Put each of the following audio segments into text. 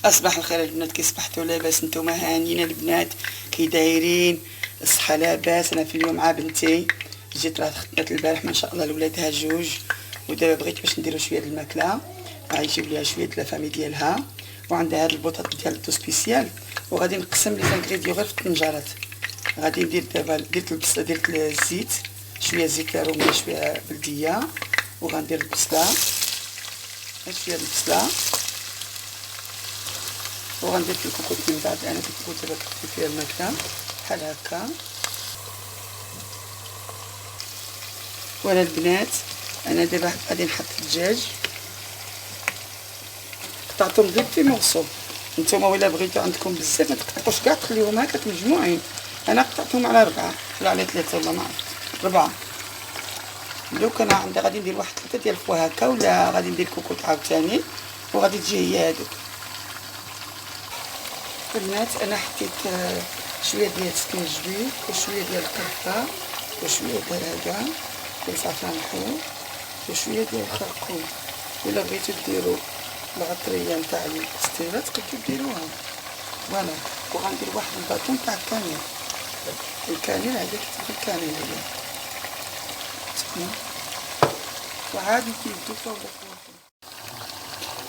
اصبح الخير البنات، كي صبحتوا لاباس نتوما هانيين البنات كي دايرين؟ الصحه لاباس. انا في اليوم مع بنتي جيت راه خدمت البارح ما شاء الله لولادها جوج، ودابا بغيت باش نديرو شويه الماكله غنجيب ليها شويه لافامي ديالها، وعندها هاد البطاط ديال الدو سبيسيال، وغادي نقسم لي زانغريديون غير في الطنجرات. غادي ندير دابا درت البصله، درت الزيت، شويه زيت رومي، شويه بلديه، وغندير البصله، شويه البصله، وغندير في الكوكوط من بعد. انا كنت دابا كنت فيها الماكله بحال هكا. ولا البنات انا دابا غادي نحط الدجاج، قطعتهم غير في مورسو. نتوما ولا بغيتو عندكم بزاف ما تقطعوش كاع، تخليوهم هكاك مجموعين. انا قطعتهم على 4 ولا على 3 ولا ما عرفت 4. دوك انا عندي غادي ندير واحد 3 ديال الفوا هكا، ولا غادي ندير كوكوط عاوتاني وغادي تجي هي هادوك. البنات انا حطيت شويه ديال السكنجبير وشويه ديال القرفه وشويه ديال هذا الزعفران الحمر وشويه ديال الكركم. ولا بغيتو ديروا العطريه نتاع البستيله تقدروا ديروها. فوالا، وغندير واحد الباطون تاع الكانيل. الكانيل هذا كتب الكانيل هذا تسمع، وعادي كيبدو فوق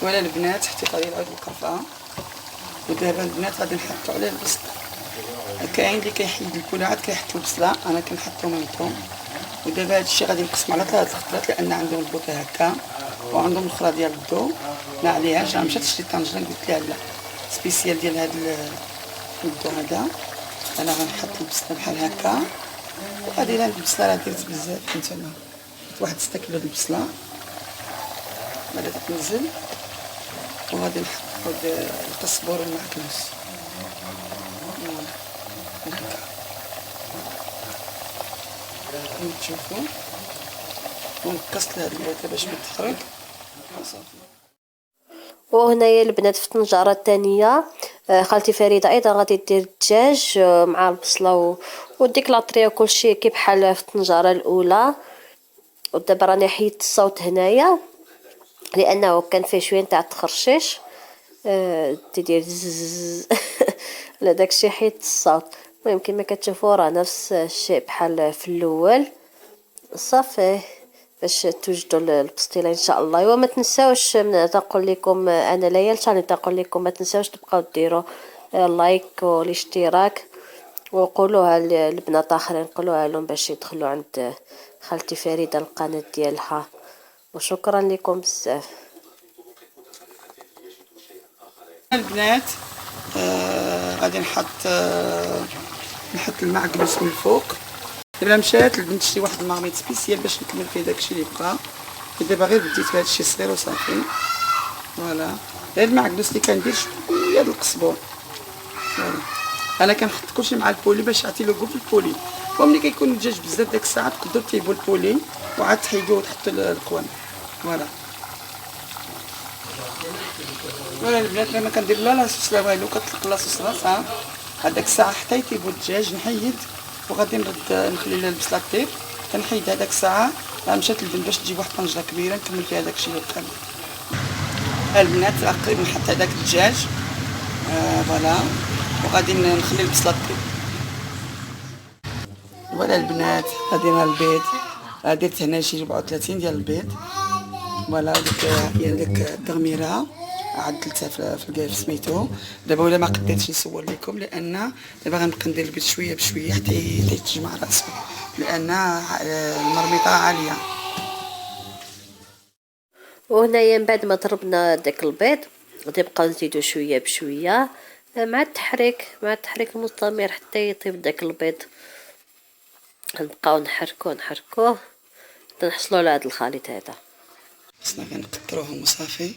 ولا البنات حطيت عليه العود القرفه. ودابا البنات غادي نحطو عليه البصل. كاين اللي كيحيد البولات كيحط البصله، انا كنحطو ميمطون. ودابا هادشي غادي نقسم على 3 الخضرات، لان عندهم البوطه هكا وعندهم الاخرى ديال الضو ما عليهاش. راه مشات شريت طنجره قلت لها لا سبيسيال ديال هاد الضو هذا. انا غنحط البصله بحال هكا، وغادي لا البصله راه درت بزاف. نتوما واحد 6 كيلو د البصله غادي تنزل، وغادي نحط القزبور والمعكنوس هكا كما تشوفوا، ونقص لها البوطه باش ما تحرق صافي. وهنايا البنات في الطنجره الثانيه خالتي فريده ايضا غادي دير الدجاج مع البصله وديك العطريه وكلشي كي بحال في الطنجره الاولى. ودابا راني حيدت الصوت هنايا لانه كان فيه شويه نتاع التخرشيش تدير زز لا داكشي حيدت الصوت. المهم كما كتشوفوا راه نفس الشيء بحال في الاول صافي باش توجدوا البسطيله ان شاء الله. وما تنساوش تنقول لكم انا ليال ثاني تنقول لكم ما تنساوش تبقاو ديروا لايك والاشتراك، وقولوها للبنات اخرين، قولوها لهم باش يدخلوا عند خالتي فريده القناه ديالها. وشكرا لكم بزاف البنات. غادي نحط المعكنوس من الفوق. دابا مشات البنت تشري واحد المارميط سبيسيال باش نكمل فيه داكشي اللي بقى. دابا غير بديت بهذا الشيء صغير وصافي. فوالا، غير المعكنوس اللي كندير شويه د القزبور. فوالا، انا كنحط كلشي مع البولي باش يعطي له في البولي. وملي كيكون الدجاج بزاف داك الساعه تقدروا طيبوا البولي وعاد تحيدوه وتحطوا القوام. فوالا ولا البنات ما كندير لا لاصوص لا والو، كطلق لاصوص راسها. هذاك الساعه حتى يطيبوا الدجاج نحيد، وغادي نرد نخلي البصله طيب كنحيد. هذاك الساعه راه مشات البنت باش تجيب واحد طنجره كبيره نكمل فيها داكشي اللي بقى. البنات راه نحط هذاك الدجاج فوالا، وغادي نخلي البصله طيب. ولا البنات غادي نهار البيض، درت هنا شي 34 ديال البيض. فوالا هي ديك التغميره عدلتها في سميتو. دابا ولا ما قدرتش نصور لكم لان دابا غنبقى ندير البيض شويه بشويه حتى يتجمع راسو، لان المرميطه عاليه. وهنايا من بعد ما ضربنا داك البيض غادي نبقاو نزيدو شويه بشويه مع التحريك المستمر حتى يطيب داك البيض. نبقاو نحركوه حتى نحصلوا على هذا الخليط هذا. خصنا غير نكثروهم وصافي.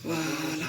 فوالا.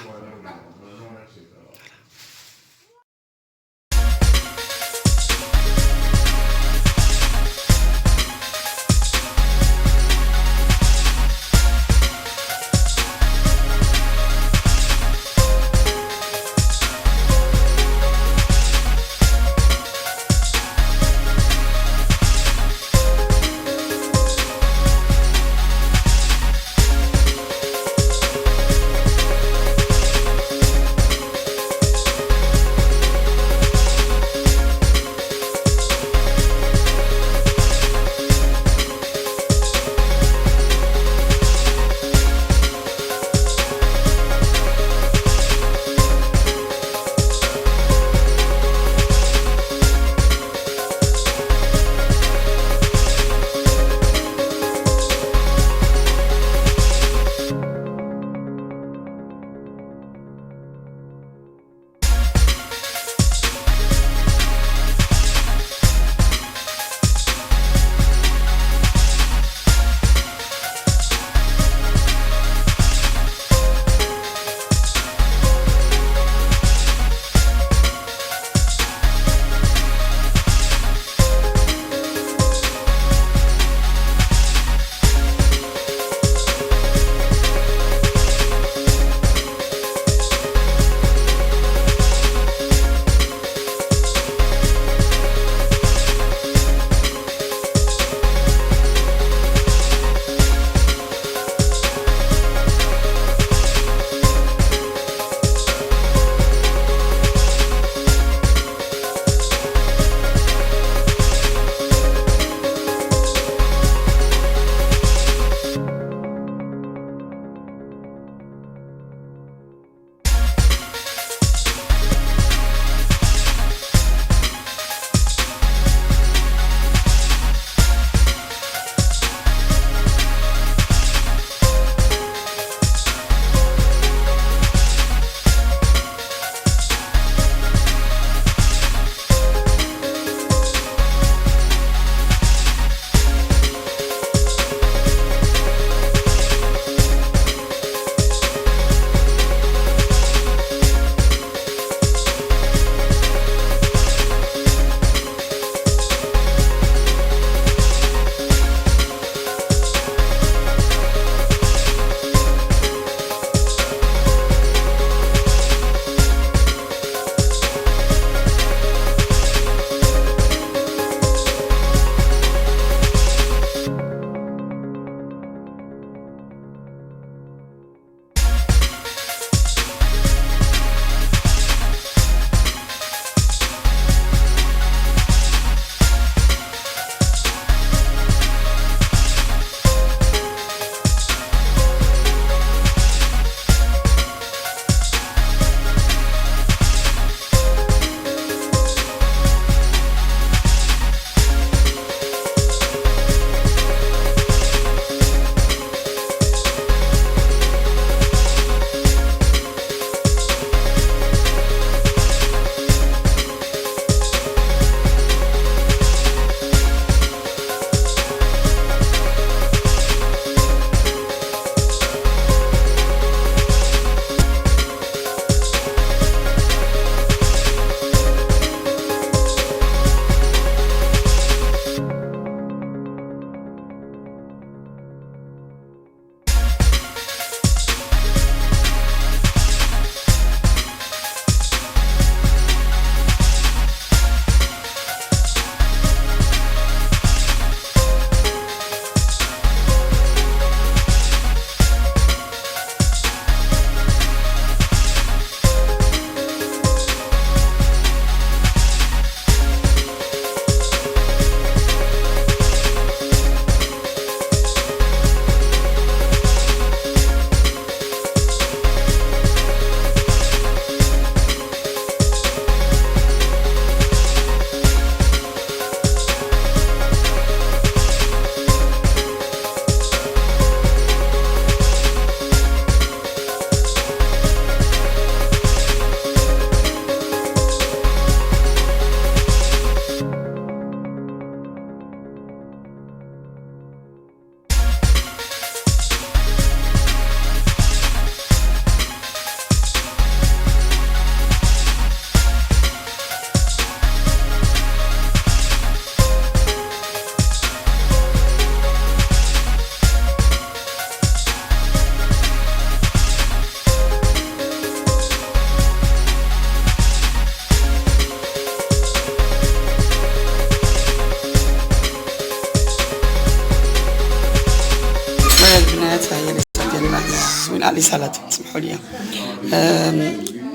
زوينه لي سالاد سمحوا لي.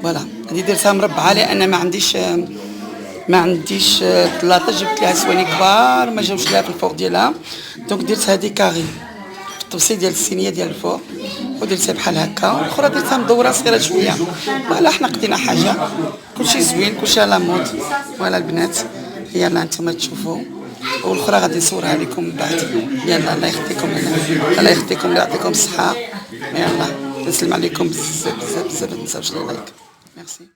فوالا هذه درتها مربعه لان ما عنديش طلاطه، جبت لها سواني كبار ما جاوش لها في الفوق ديالها، دونك درت هذه كاغي في الطبسيل ديال الصينيه ديال الفوق ودرتها بحال هكا، والاخرى درتها مدوره صغيره شويه. فوالا حنا قدينا حاجه، كلشي زوين كلشي على مود. فوالا البنات يلا نتوما تشوفوا، والاخرى غادي نصورها لكم من بعد. يلا الله يخليكم لنا، الله يخليكم ويعطيكم الصحه. يلا نسلم عليكم بزاف بزاف بزاف، ما تنساوش لايك. ميرسي.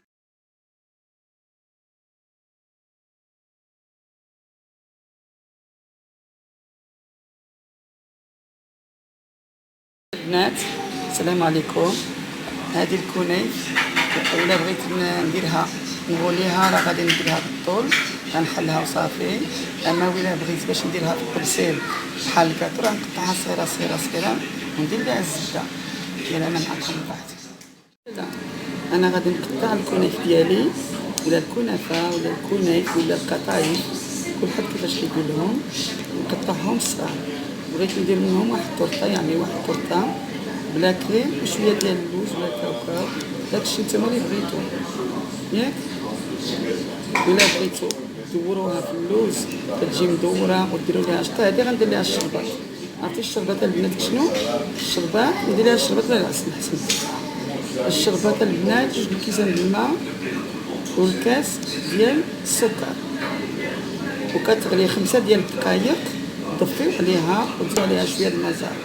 البنات السلام عليكم. هذه الكنيف الا بغيت نديرها نغوليها راه غادي نديرها بالطول غنحلها وصافي، اما الا بغيت باش نديرها في الطبسيل بحال الكاطو راه نقطعها صغيره صغيره صغيره وندير لها الزبده. يلا انا معكم من بعد. انا غادي نقطع الكنيف ديالي ولا الكنافه ولا الكنيف ولا القطايف كل حد كيفاش كيقول لهم، نقطعهم صغار. بغيت ندير منهم واحد الطورطه، يعني واحد الطورطه بلا كريم وشويه ديال اللوز ولا الكاوكاو، داكشي نتوما اللي بغيتو ياك. ولا بغيتو دوروها في اللوز كتجي مدوره وديروا ليها شطه. هذه غندير ليها الشربات. عرفتي الشربات البنات شنو؟ الشربات ندير ليها الشربات ولا العسل احسن. الشربات البنات 2 كيسان الماء والكاس ديال السكر، وكتغلي 5 ديال الدقائق، تضفيو عليها وتزيدو عليها شويه المزار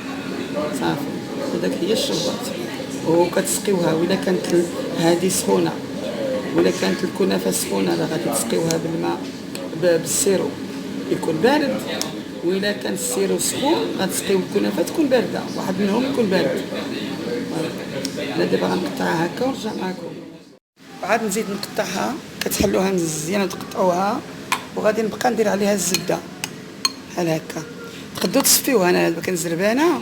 صافي. هذاك هي الشربات. وكتسقيوها ولا كانت هذه سخونه ولا كانت الكنافه سخونه راه غادي تسقيوها بالماء بالسيرو يكون بارد، وإلا كان السيرو سخون غتسقيو الكنافه تكون بارده، واحد منهم يكون بارد. انا دابا غنقطعها هكا ونرجع معكم. عاد نزيد نقطعها، كتحلوها مزيان وتقطعوها، وغادي نبقى ندير عليها الزبده بحال هكا. تقدروا تصفيوها، انا دابا كنزربانه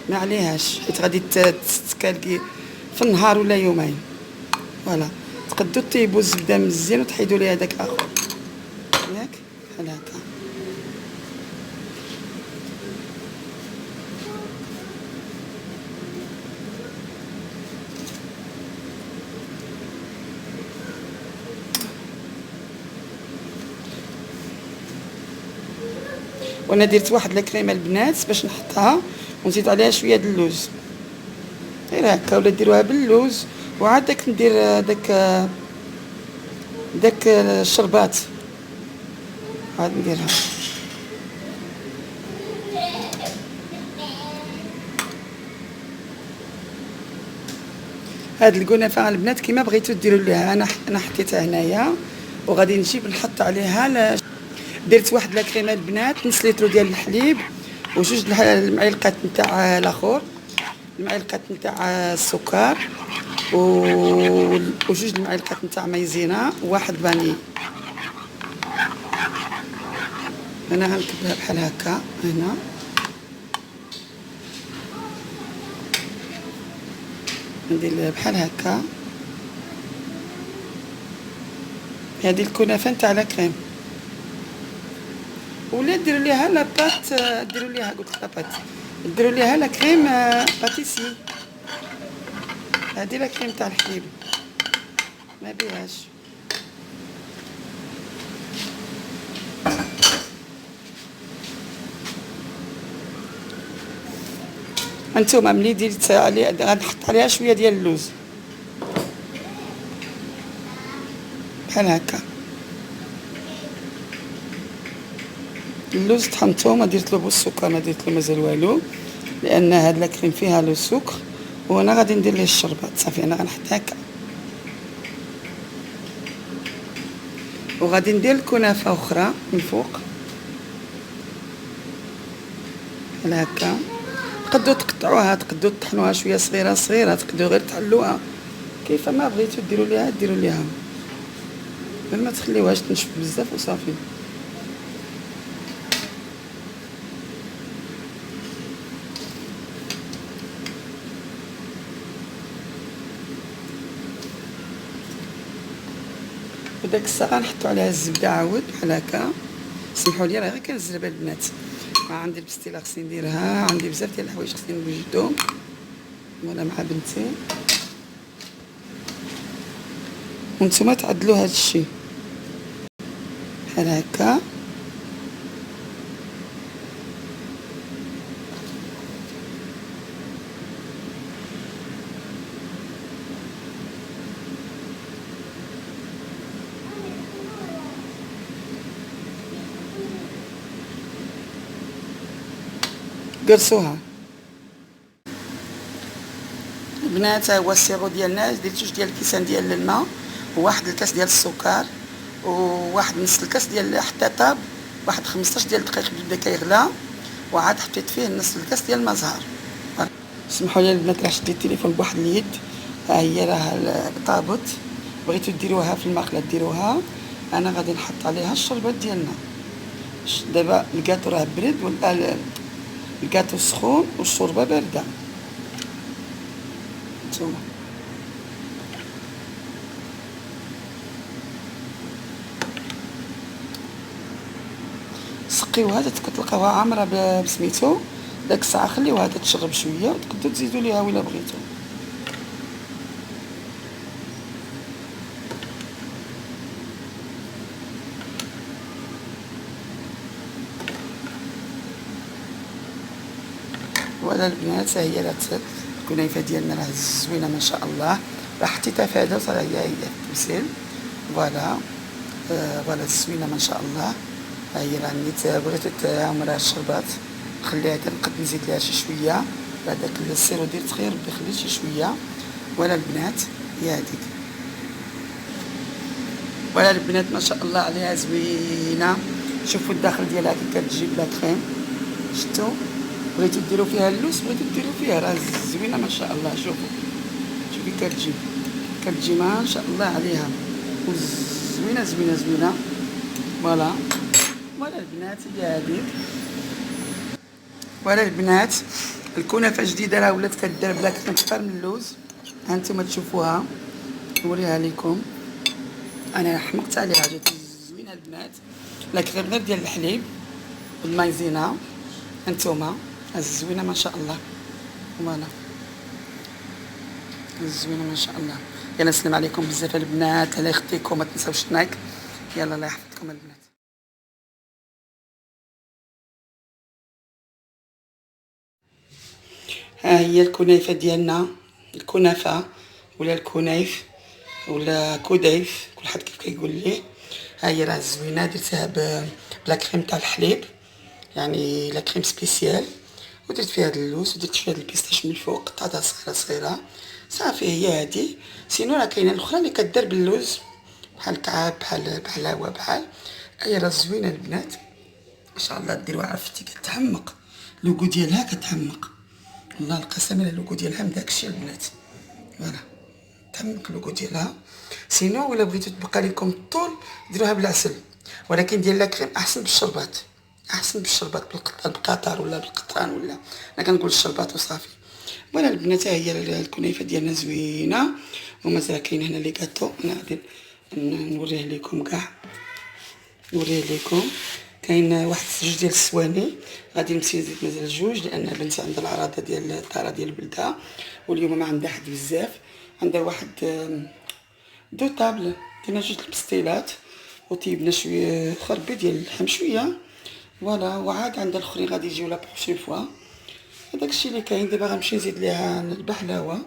ما عليهاش حيت غادي تتكالكي في النهار ولا يومين. فوالا تقدروا طيبوا الزبده مزيان وتحيدوا ليها داك الاخر ياك بحال هكا. وانا درت واحد الكريمه البنات باش نحطها ونزيد عليها شويه د اللوز غير هكا، ولا ديروها باللوز وعاد داك ندير داك الشربات عاد نديرها. هاد الكنافه البنات كيما بغيتو ديروا ليها، انا حطيتها هنايا وغادي نجيب نحط عليها درت واحد لاكريمه البنات نص لتر ديال الحليب وجوج المعلقات نتاع الاخر، المعلقات نتاع السكر وجوج المعلقات نتاع مايزينا وواحد فاني. انا غنكبها بحال هكا هنا ندير بحال هكا. هذه الكنافه نتاع لا كريم، ولا ديروا ليها لاباط، ديروا ليها قلت لاباط ديروا ليها لا كريم باتيسي. هذه لا كريم تاع الحليب ما بيهاش. انتوما ملي درت عليها غنحط عليها شويه ديال اللوز بحال هكا. اللوز طحنتو ما درت له بالسكر، ما درت له مازال والو لان هاد لاكريم فيها لو سكر، وانا غادي ندير ليه الشربات صافي. انا غنحط هكا وغادي ندير الكنافه اخرى من فوق بحال هكا. تقدروا تقطعوها، تقدروا تطحنوها شويه صغيره صغيره، تقدروا غير تحلوها كيف ما بغيتو ديروا ليها غير ما تخليوهاش تنشف بزاف وصافي. وداك الساعه غنحطوا عليها الزبده عاود بحال هكا. سمحوا لي راه غير كنزرب البنات، ما عندي البستيله خصني نديرها، عندي بزاف ديال الحوايج خصني نوجدهم. ولا مع بنتي. وانتم تعدلوا هذا الشيء بحال هكا. قرصوها البنات. ها هو السيرو ديالنا. درت جوج ديال الكيسان ديال الماء وواحد الكاس ديال السكر وواحد نص الكاس ديال حتى طاب واحد 15 ديال الدقيق بدا كيغلى، وعاد حطيت فيه نص الكاس ديال الماء زهر. سمحوا لي البنات راه شديت التليفون بواحد اليد. ها هي راه طابت. بغيتو ديروها في الماكله ديروها. انا غادي نحط عليها الشربات ديالنا. دابا الكاطو راه برد الكاطو سخون والشوربه بارده. نتوما سقيوها كتلقاوها عامره بسميتو. داك الساعه خليوها تشرب شويه وتقدروا تزيدوا ليها ولا بغيتو. ولا البنات هي راه الكنيفه ديالنا راه زوينه ما شاء الله. راه حتى تفادت راه هي التمثيل. فوالا فوالا زوينه ما شاء الله. ها هي راه نيت بغيتو تعمرها الشربات خليها نقد نزيد ليها شي شويه. هذاك السيرو ديال تخير ربي يخلي شي شويه. ولا البنات هي هذيك. ولا البنات ما شاء الله عليها زوينه. شوفوا الداخل ديالها كي كتجيب لا كريم. شفتوا بغيتو ديروا فيها اللوز بغيتو ديروا فيها راه زوينه ما شاء الله. شوفوا شوفي كتجي ما شاء الله عليها وزوينه زوينه زوينه. فوالا ولا البنات هي هذيك. ولا البنات الكنافه جديده راه ولات كدار بلا كتنفر من اللوز. ها انتم تشوفوها نوريها لكم. انا حمقت عليها جات زوينه البنات. لكن غير ديال الحليب والمايزينا. هانتوما الزوينه ما شاء الله. فوالا الزوينه ما شاء الله. يلا نسلم عليكم بزاف البنات. الله يخطيكم ما تنساوش اللايك. يلا الله يحفظكم البنات. ها هي الكنيفه ديالنا. الكنافه ولا الكنيف ولا كوديف كل حد كيف كيقول ليه. ها هي راه زوينه. درتها بلا كريم تاع الحليب يعني لا كريم سبيسيال. ودرت فيها اللوز ودرت فيها البيستاش من الفوق قطعتها صغيره صغيره. صافي هي هادي. سينو راه كاينه الاخرى اللي كدار باللوز بحال كعاب بحال بحلاوه بحال. هي راه زوينه البنات ما شاء الله. ديروها عرفتي كتحمق اللوغو ديالها كتحمق. والله القسم على اللوغو ديالها من داكشي البنات. فوالا تحمق اللوغو ديالها. سينو ولا بغيتو تبقى لكم الطول ديروها بالعسل. ولكن ديال لا كريم احسن بالشربات. احسن بالشربات بالقطر ولا بالقطران ولا انا كنقول الشربات وصافي. ولا البنات هي الكنيفه ديالنا زوينه. ومازال كاين هنا لي كاطو. انا غادي نوريه لكم كاع. نوريه لكم. كاين واحد جوج ديال السواني غادي نمشي نزيد مازال جوج لان بنتي عندها العراضه ديال الطاره ديال بلدها واليوم ما عندها حد بزاف. عندها واحد دو طابل درنا جوج البستيلات وطيبنا شويه خربي ديال اللحم شويه. فوالا وعاد عندها الاخرين غادي يجيو لا بروشين فوا. هذاك الشيء اللي كاين. دابا غنمشي نزيد ليها البحلاوه.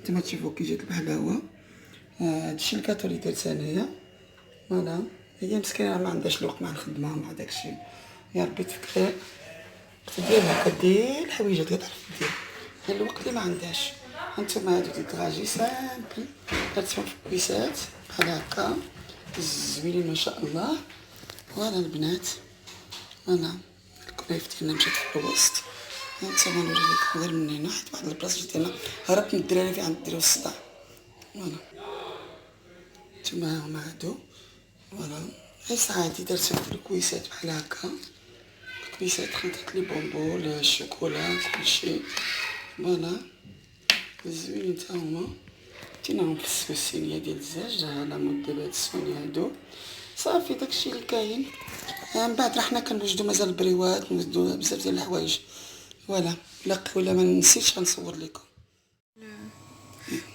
نتوما تشوفوا كي جات البحلاوه. هادشي الكاطو اللي درت انايا. فوالا هي مسكينه ما عندهاش الوقت مع الخدمه ومع داكشي. يا ربي تفكري كديرها كدير الحويجات كتعرف دير غير الوقت اللي ما عندهاش. هانتوما هادو دي دراجي سامبل درتهم في الكويسات بحال هكا زوينين ما شاء الله. فوالا البنات فوالا الكنيف ديالنا مشات في الوسط. هانتوما نوري لكم غير من هنا حيت واحد البلاصه ديالنا هربت من الدراري في عند ديرو الصداع. فوالا نتوما هما هادو. فوالا غير عادي درتهم في الكويسات بحال هكا. الكويسات خديت لي بونبون الشوكولا كلشي. فوالا زوينين تا هما. ديناهم في الصينيه ديال الزاج على مود دابا هاد الصواني هادو. صافي داكشي اللي كاين. من بعد راه حنا كنوجدو مازال البريوات نوجدو بزاف ديال الحوايج. فوالا الا ما نسيتش غنصور لكم.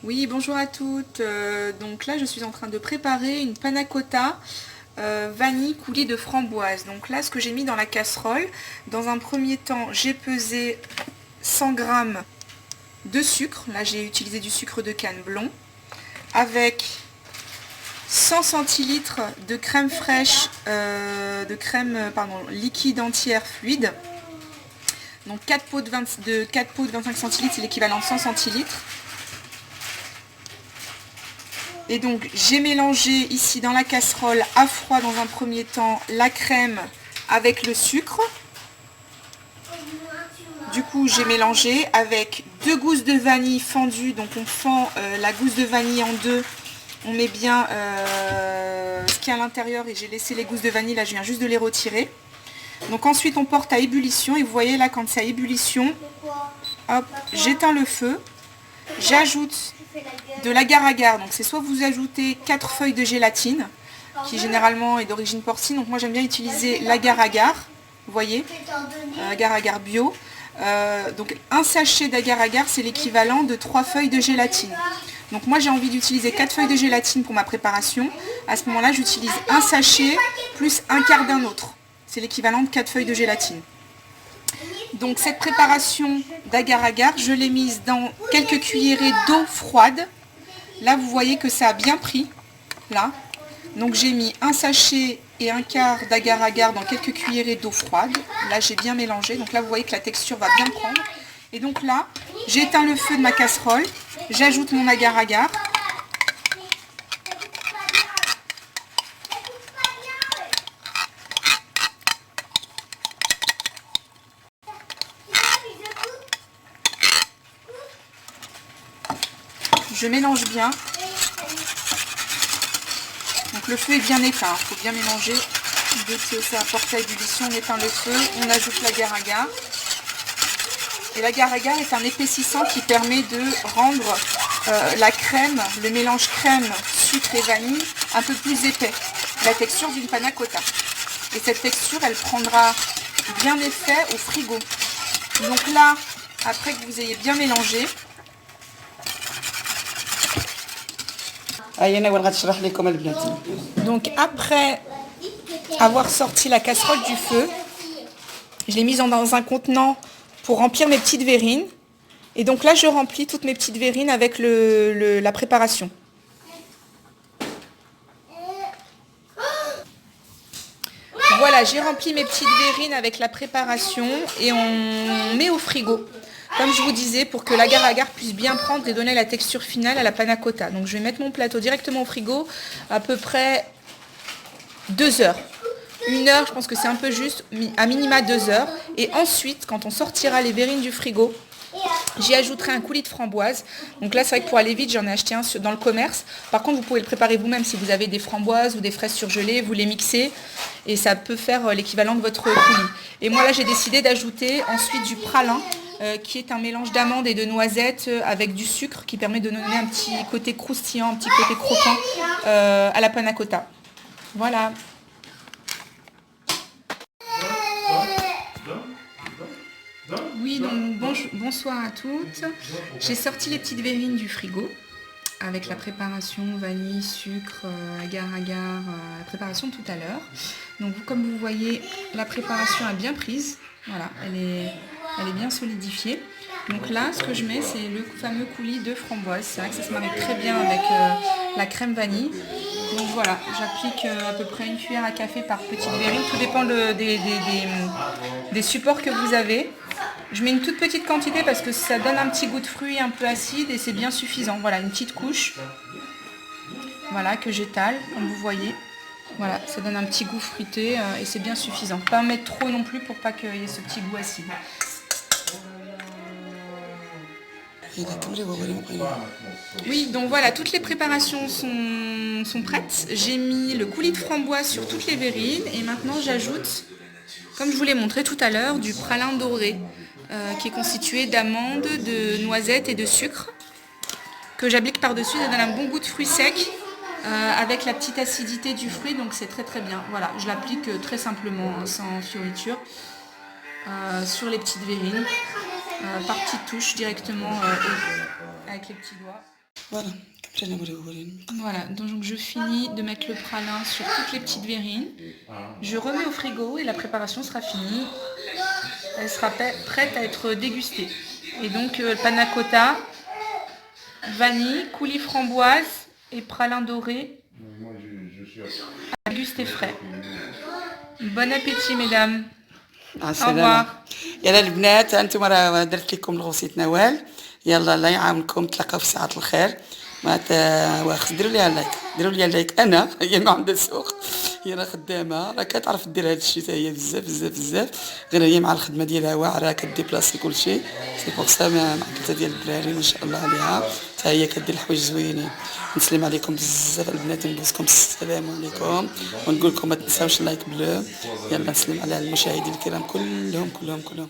Oui, bonjour à toutes. Donc là, je suis en train de préparer une panna cotta vanille coulis de framboise. Donc là, ce que j'ai mis dans la casserole, dans un premier temps, j'ai pesé 100 g de sucre. Là, j'ai utilisé du sucre de canne blond avec 100 centilitres de crème fraîche, liquide entière fluide. Donc 4 pots de 25 centilitres, c'est l'équivalent de 100 centilitres. Et donc j'ai mélangé ici dans la casserole à froid dans un premier temps la crème avec le sucre. Du coup j'ai mélangé avec 2 gousses de vanille fendues. Donc on fend la gousse de vanille en deux. On met bien ce qu'il y a à l'intérieur et j'ai laissé les gousses de vanille, là je viens juste de les retirer. Donc ensuite on porte à ébullition et vous voyez là quand c'est à ébullition, hop, j'éteins le feu, j'ajoute de l'agar-agar. Donc c'est soit vous ajoutez 4 feuilles de gélatine qui généralement est d'origine porcine, donc moi j'aime bien utiliser l'agar-agar, vous voyez, agar-agar bio. Donc un sachet d'agar-agar c'est l'équivalent de 3 feuilles de gélatine. Donc moi j'ai envie d'utiliser 4 feuilles de gélatine pour ma préparation. À ce moment-là j'utilise un sachet plus un quart d'un autre. C'est l'équivalent de 4 feuilles de gélatine. Donc cette préparation d'agar-agar, je l'ai mise dans quelques cuillerées d'eau froide. Là vous voyez que ça a bien pris. Là. Donc j'ai mis un sachet et un quart d'agar-agar dans quelques cuillerées d'eau froide. Là j'ai bien mélangé. Donc là vous voyez que la texture va bien prendre. Et donc là, j'éteins le feu de ma casserole. J'ajoute mon agar-agar. Je mélange bien. Donc le feu est bien éteint, il faut bien mélanger. Dès que ça apporte à ébullition, on éteint le feu, on ajoute l'agar-agar. Et l'agar-agar est un épaississant qui permet de rendre la crème, le mélange crème, sucre et vanille un peu plus épais. La texture d'une panna cotta. Et cette texture, elle prendra bien effet au frigo. Donc là, après que vous ayez bien mélangé, donc après avoir sorti la casserole du feu, je l'ai mise dans un contenant pour remplir mes petites verrines. Et donc là je remplis toutes mes petites verrines avec la préparation. Voilà, j'ai rempli mes petites verrines avec la préparation et on met au frigo. Comme je vous disais, pour que l'agar-agar puisse bien prendre et donner la texture finale à la panna cotta. Donc je vais mettre mon plateau directement au frigo, à peu près 2 heures. 1 heure, je pense que c'est un peu juste, à minima 2 heures. Et ensuite, quand on sortira les verrines du frigo, j'y ajouterai un coulis de framboise. Donc là, c'est vrai que pour aller vite, j'en ai acheté un dans le commerce. Par contre, vous pouvez le préparer vous-même si vous avez des framboises ou des fraises surgelées. Vous les mixez et ça peut faire l'équivalent de votre coulis. Et moi, là, j'ai décidé d'ajouter ensuite du pralin, qui est un mélange d'amandes et de noisettes avec du sucre qui permet de donner un petit côté croustillant, un petit côté croquant à la panna cotta. Voilà. Oui, donc bonsoir à toutes. J'ai sorti les petites verrines du frigo avec la préparation vanille, sucre, agar-agar, la préparation tout à l'heure. Donc comme vous voyez, la préparation a bien prise. Voilà, elle est bien solidifiée. Donc là, ce que je mets, c'est le fameux coulis de framboise. C'est vrai que ça se marie très bien avec la crème vanille. Donc voilà, j'applique à peu près 1 cuillère à café par petite verrine. Tout dépend des supports que vous avez. Je mets une toute petite quantité parce que ça donne un petit goût de fruits un peu acide et c'est bien suffisant. Voilà, une petite couche. Voilà, que j'étale, comme vous voyez. Voilà, ça donne un petit goût fruité et c'est bien suffisant. Pas en mettre trop non plus pour pas qu'il y ait ce petit goût acide. Oui, donc voilà, toutes les préparations sont prêtes. J'ai mis le coulis de framboise sur toutes les verrines et maintenant j'ajoute, comme je vous l'ai montré tout à l'heure, du pralin doré qui est constitué d'amandes, de noisettes et de sucre que j'applique par-dessus. Ça donne un bon goût de fruits secs avec la petite acidité du fruit, donc c'est très très bien. Voilà, je l'applique très simplement, sans fioriture, sur les petites verrines, par petites touches directement avec les petits doigts. فوالا كمل انا وريني. Voilà, donc je finis de mettre le pralin sur toutes les petites verrines. Je remets au frigo et la préparation sera finie. Elle sera prête à être dégustée. Et donc panna cotta, vanille, coulis framboise et pralin doré à déguster frais. Bon appétit mesdames. مع Au السلامه. revoir. يلا البنات انتم راه درت لكم الغوصيت نوال. يلا الله يعاونكم تلاقاو في ساعه الخير. ما واخس ديروا لي لايك، ديروا لي لايك. انا هي ما عندها سوق، هي راه خدامه، راه كتعرف دير هذا الشيء هي بزاف بزاف بزاف، غير هي مع الخدمه ديالها واعره كديبلاسي كلشي. سي بوغ سا معكته ديال الدراري ما شاء الله عليها، حتى هي كدير الحوايج زوينين. نسلم عليكم بزاف البنات، نبوسكم السلام عليكم ونقول لكم ما تنساوش اللايك بلو. يلا نسلم على المشاهدين الكرام كلهم كلهم كلهم.